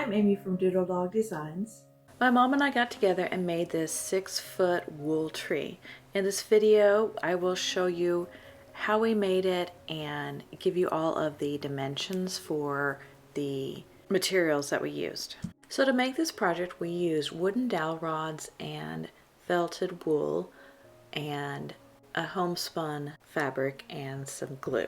I'm Amy from Doodle Dog Designs. My mom and I got together and made this 6-foot wool tree. In this video, I will show you how we made it and give you all of the dimensions for the materials that we used. So to make this project, we used wooden dowel rods and felted wool and a homespun fabric and some glue.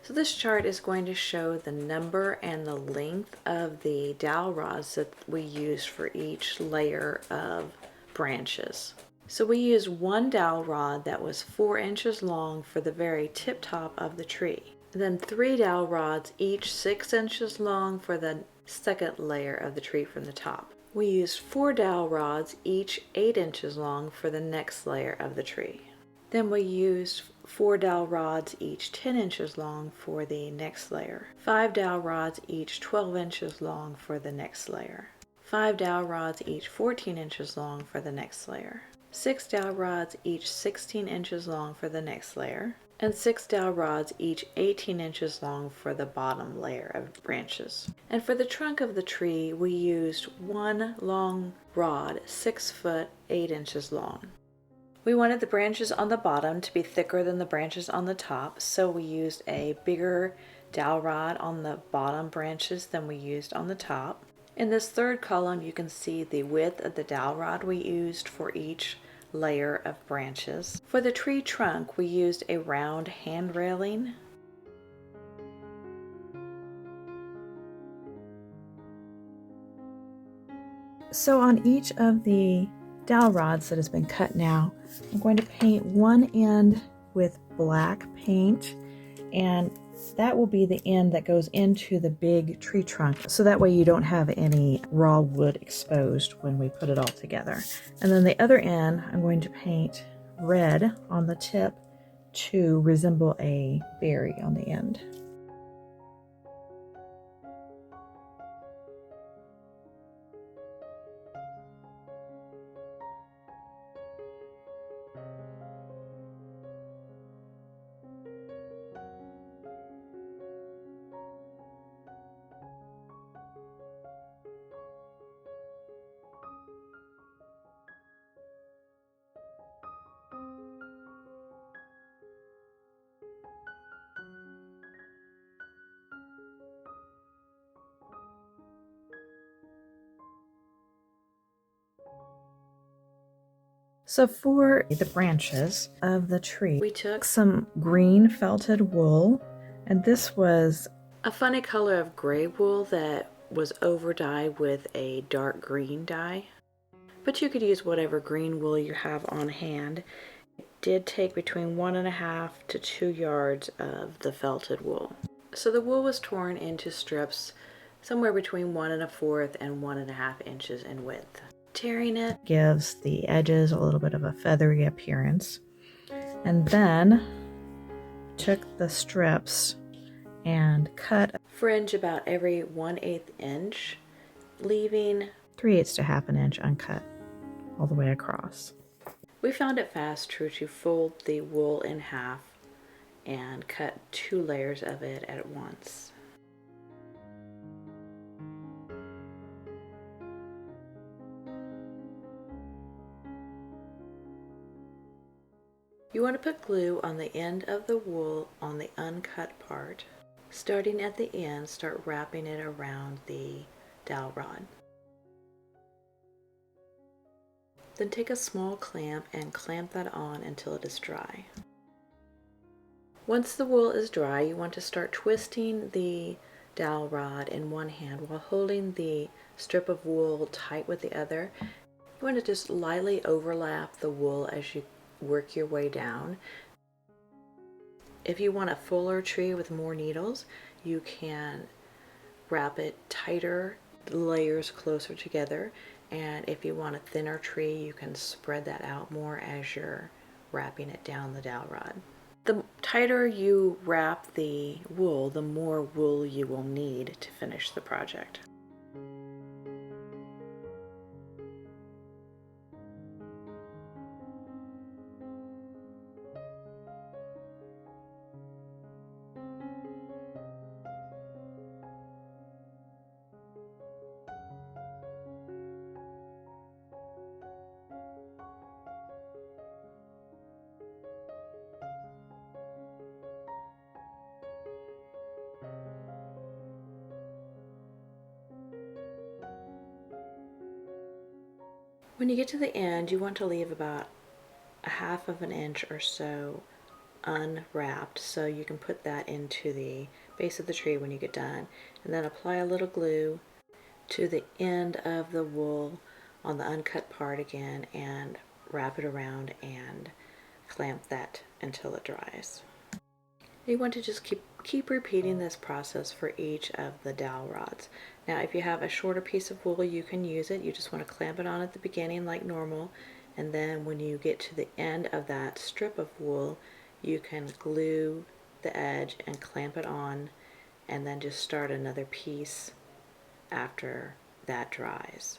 So this chart is going to show the number and the length of the dowel rods that we used for each layer of branches. So we used one dowel rod that was 4 inches long for the very tip top of the tree. Then 3 dowel rods, each 6 inches long for the second layer of the tree from the top. We used 4 dowel rods, each 8 inches long for the next layer of the tree. Then we used 4 dowel rods, each 10 inches long for the next layer. 5 dowel rods, each 12 inches long for the next layer. 5 dowel rods, each 14 inches long for the next layer. 6 dowel rods, each 16 inches long for the next layer. And 6 dowel rods, each 18 inches long for the bottom layer of branches. And for the trunk of the tree, we used one long rod, 6 foot 8 inches long. We wanted the branches on the bottom to be thicker than the branches on the top, so we used a bigger dowel rod on the bottom branches than we used on the top. In this third column, you can see the width of the dowel rod we used for each layer of branches. For the tree trunk, we used a round hand railing. So on each of the dowel rods that has been cut now, I'm going to paint one end with black paint, and that will be the end that goes into the big tree trunk, so that way you don't have any raw wood exposed when we put it all together. And then the other end, I'm going to paint red on the tip to resemble a berry on the end. So for the branches of the tree, we took some green felted wool, and this was A funny color of gray wool that was over dyed with a dark green dye. But you could use whatever green wool you have on hand. It did take between 1.5 to 2 yards of the felted wool. So the wool was torn into strips somewhere between 1 1/4 and 1.5 inches in width. Tearing it gives the edges a little bit of a feathery appearance. And then took the strips and cut fringe about every 1/8 inch, leaving 3/8 to 1/2 inch uncut all the way across. We found it fast true to fold the wool in half and cut 2 layers of it at once. You want to put glue on the end of the wool on the uncut part. Starting at the end, start wrapping it around the dowel rod. Then take a small clamp and clamp that on until it is dry. Once the wool is dry, you want to start twisting the dowel rod in one hand while holding the strip of wool tight with the other. You want to just lightly overlap the wool as you work your way down. If you want a fuller tree with more needles, you can wrap it tighter, layers closer together. And if you want a thinner tree, you can spread that out more as you're wrapping it down the dowel rod. The tighter you wrap the wool, the more wool you will need to finish the project. When you get to the end, you want to leave about a half of an inch or so unwrapped, so you can put that into the base of the tree when you get done, and then apply a little glue to the end of the wool on the uncut part again and wrap it around and clamp that until it dries. You want to just keep repeating this process for each of the dowel rods. Now if you have a shorter piece of wool, you can use it. You just want to clamp it on at the beginning like normal, and then when you get to the end of that strip of wool, you can glue the edge and clamp it on, and then just start another piece after that dries.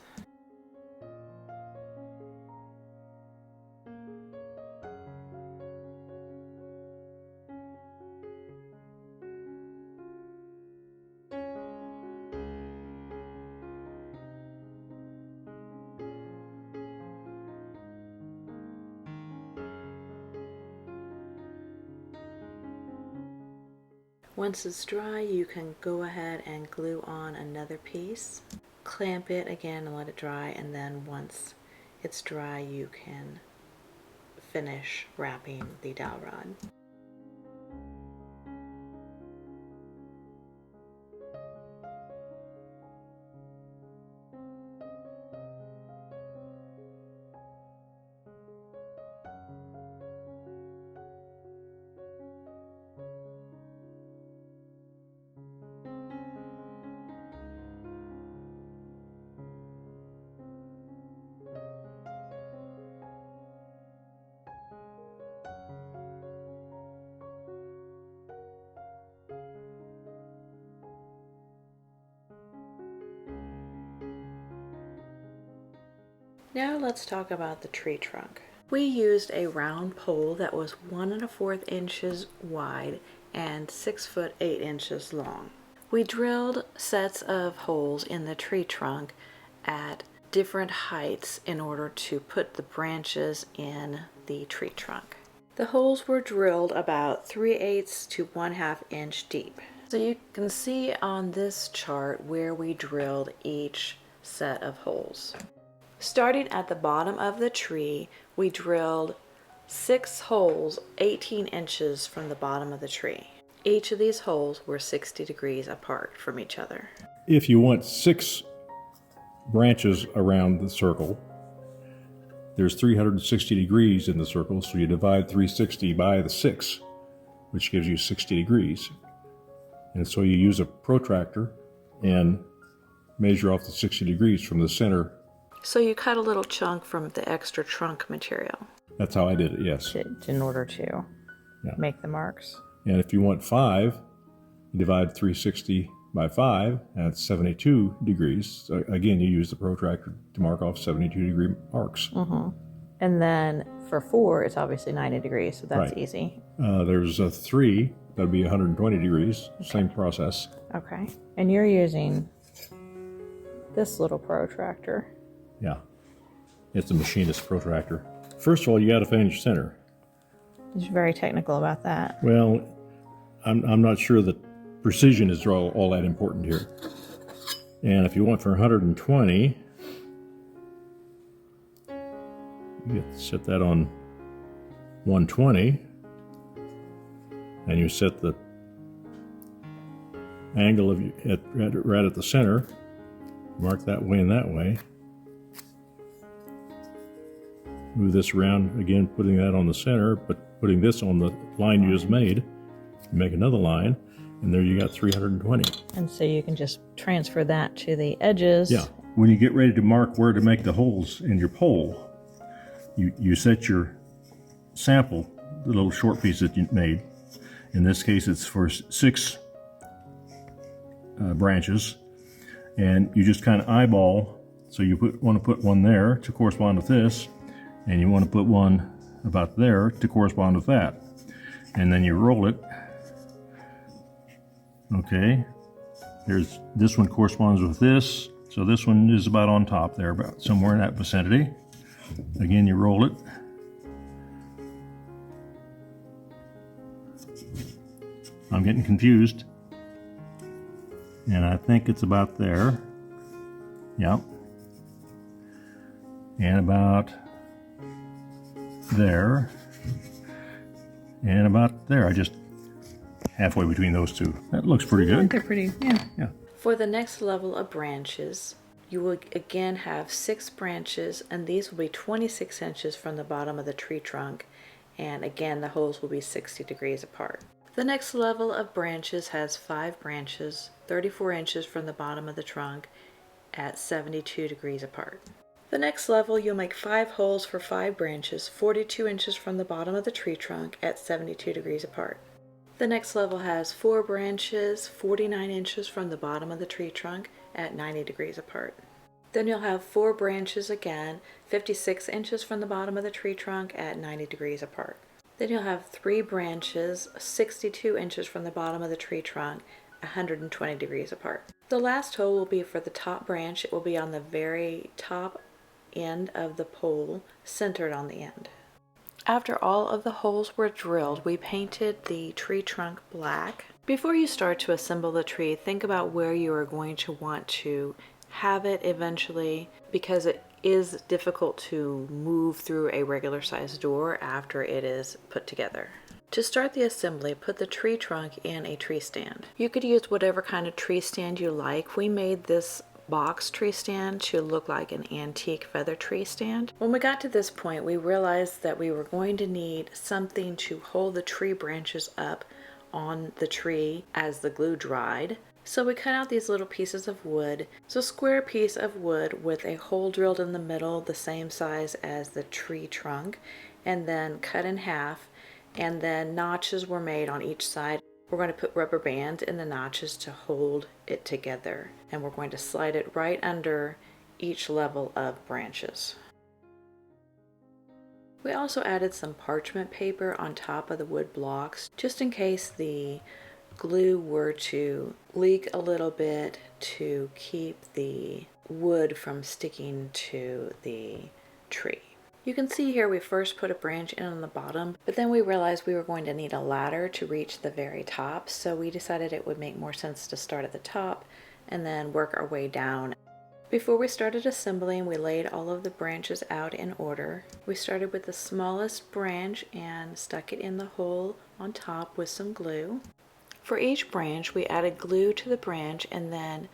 Once it's dry, you can go ahead and glue on another piece, clamp it again and let it dry, and then once it's dry you can finish wrapping the dowel rod. Now let's talk about the tree trunk. We used a round pole that was 1 1/4 inches wide and 6 foot 8 inches long. We drilled sets of holes in the tree trunk at different heights in order to put the branches in the tree trunk. The holes were drilled about 3/8 to 1/2 inch deep. So you can see on this chart where we drilled each set of holes. Starting at the bottom of the tree, we drilled 6 holes 18 inches from the bottom of the tree. Each of these holes were 60 degrees apart from each other. If you want 6 branches around the circle, there's 360 degrees in the circle, so you divide 360 by the 6, which gives you 60 degrees. And so you use a protractor and measure off the 60 degrees from the center. So you cut a little chunk from the extra trunk material. That's how I did it, yes. In order to make the marks. And if you want 5, you divide 360 by 5, and that's 72 degrees. So again, you use the protractor to mark off 72 degree marks. And then for 4, it's obviously 90 degrees, so that's Right. easy. There's a 3, that'd be 120 degrees, same process. Okay. And you're using this little protractor. Yeah, it's a machinist protractor. First of all, you got to finish center. He's very technical about that. Well, I'm not sure that precision is all that important here. And if you want for 120, you have to set that on 120, and you set the angle of right at the center. Mark that way and that way. Move this around again, putting that on the center, but putting this on the line you just made. Make another line, and there you got 320. And so you can just transfer that to the edges. Yeah. When you get ready to mark where to make the holes in your pole, you set your sample, the little short piece that you made. In this case, it's for 6 branches, and you just kind of eyeball. So you want to put one there to correspond with this, and you want to put one about there to correspond with that, and then you roll it. Okay, there's this one corresponds with this, so this one is about on top there, about somewhere in that vicinity. Again, you roll it. I'm getting confused, and I think it's about there. Yep. and about there, and about there. I just halfway between those two. That looks pretty I think good. they're pretty, yeah. Yeah. For the next level of branches, you will again have 6 branches, and these will be 26 inches from the bottom of the tree trunk, and again the holes will be 60 degrees apart. The next level of branches has 5 branches, 34 inches from the bottom of the trunk at 72 degrees apart. The next level, you'll make 5 holes for 5 branches, 42 inches from the bottom of the tree trunk at 72 degrees apart. The next level has 4 branches, 49 inches from the bottom of the tree trunk at 90 degrees apart. Then you'll have 4 branches again, 56 inches from the bottom of the tree trunk at 90 degrees apart. Then you'll have 3 branches, 62 inches from the bottom of the tree trunk, 120 degrees apart. The last hole will be for the top branch. It will be on the very top end of the pole, centered on the end. After all of the holes were drilled, we painted the tree trunk black. Before you start to assemble the tree, think about where you are going to want to have it eventually, because it is difficult to move through a regular size door after it is put together. To start the assembly, put the tree trunk in a tree stand. You could use whatever kind of tree stand you like. We made this box tree stand to look like an antique feather tree stand. When we got to this point, we realized that we were going to need something to hold the tree branches up on the tree as the glue dried. So we cut out these little pieces of wood. It's a square piece of wood with a hole drilled in the middle, the same size as the tree trunk, and then cut in half, and then notches were made on each side. We're going to put rubber bands in the notches to hold it together, and we're going to slide it right under each level of branches. We also added some parchment paper on top of the wood blocks, just in case the glue were to leak a little bit, to keep the wood from sticking to the tree. You can see here we first put a branch in on the bottom, but then we realized we were going to need a ladder to reach the very top, so we decided it would make more sense to start at the top and then work our way down. Before we started assembling, we laid all of the branches out in order. We started with the smallest branch and stuck it in the hole on top with some glue. For each branch, we added glue to the branch and then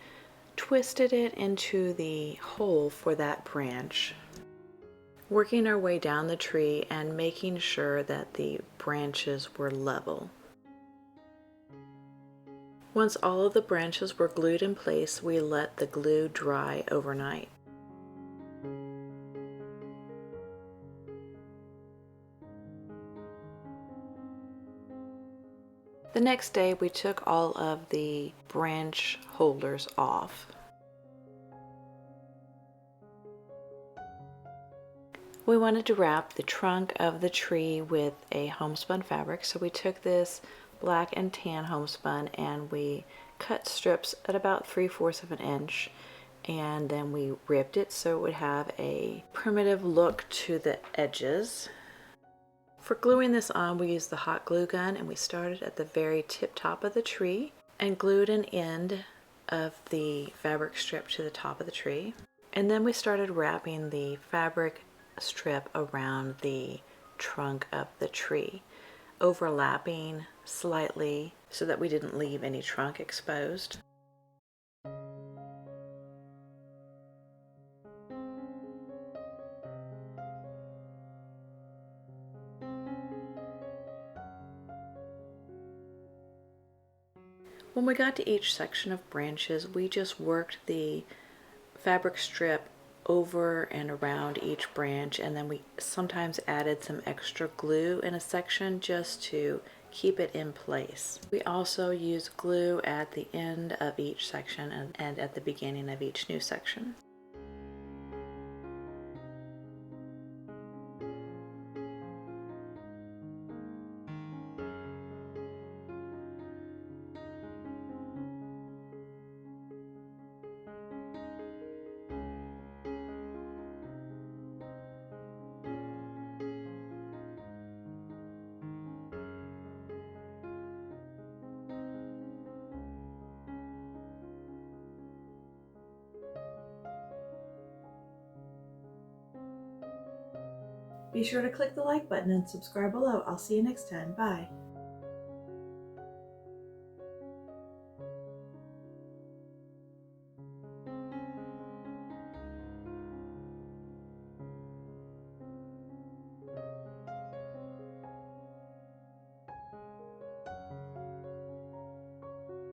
twisted it into the hole for that branch, working our way down the tree and making sure that the branches were level. Once all of the branches were glued in place, we let the glue dry overnight. The next day, we took all of the branch holders off. We wanted to wrap the trunk of the tree with a homespun fabric, so we took this black and tan homespun and we cut strips at about 3/4 of an inch, and then we ripped it so it would have a primitive look to the edges. For gluing this on, we used the hot glue gun, and we started at the very tip top of the tree and glued an end of the fabric strip to the top of the tree. And then we started wrapping the fabric strip around the trunk of the tree, overlapping slightly so that we didn't leave any trunk exposed. When we got to each section of branches, we just worked the fabric strip over and around each branch, and then we sometimes added some extra glue in a section just to keep it in place. We also used glue at the end of each section and at the beginning of each new section. Be sure to click the like button and subscribe below. I'll see you next time. Bye.